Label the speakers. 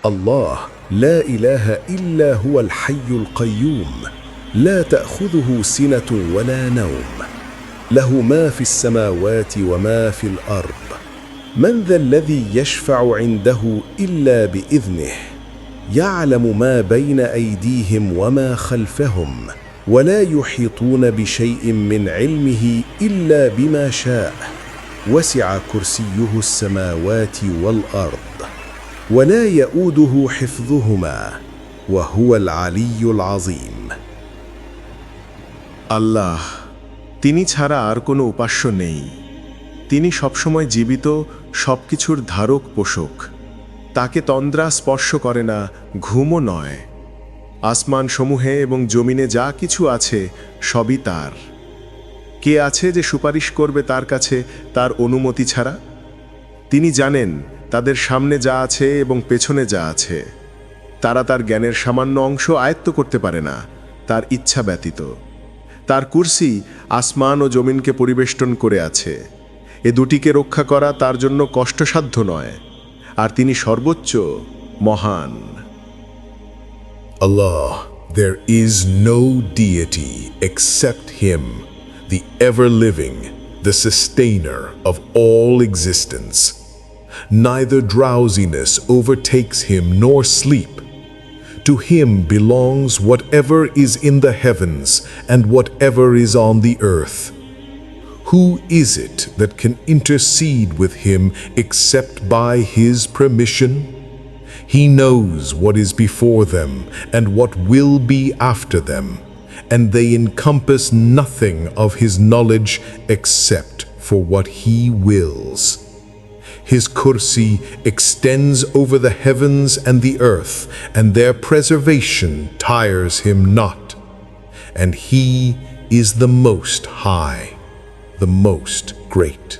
Speaker 1: الله لا إله إلا هو الحي القيوم لا تأخذه سنة ولا نوم له ما في السماوات وما في الأرض من ذا الذي يشفع عنده إلا بإذنه يعلم ما بين أيديهم وما خلفهم ولا يحيطون بشيء من علمه إلا بما شاء وسع كرسيه السماوات والأرض ولا يؤوده حفظهما وهو العلي العظيم
Speaker 2: আল্লাহ তিনি ছাড়া আর কোনো উপাস্য নেই। তিনি সবসময় জীবিত, সবকিছুর ধারক পোষক। তাকে তন্দ্রা স্পর্শ করে না, ঘুমও নয়। আসমান সমূহে এবং জমিনে যা কিছু আছে সবই তার। কে আছে যে সুপারিশ করবে তার কাছে তার অনুমতি ছাড়া? তিনি জানেন তাদের সামনে যা আছে এবং পেছনে যা আছে। তারা তার জ্ঞানের সামান্য অংশ আয়ত্ত করতে পারে না, তার ইচ্ছা ব্যতীত। তার কুরসি আসমান ও জমিনকে পরিবেষ্টন করে আছে। এ দুটিকে রক্ষা করা তার জন্য কষ্টসাধ্য নয়, আর তিনি সর্বোচ্চ, মহান।
Speaker 3: Allah, there is no deity except Him, the ever-living, the sustainer of all existence. Neither drowsiness overtakes Him nor sleep. To Him belongs whatever is in the heavens and whatever is on the earth. Who is it that can intercede with Him except by His permission? He knows what is before them and what will be after them, and they encompass nothing of His knowledge except for what He wills. His kursi extends over the heavens and the earth, and their preservation tires Him not. And He is the Most High, the Most Great.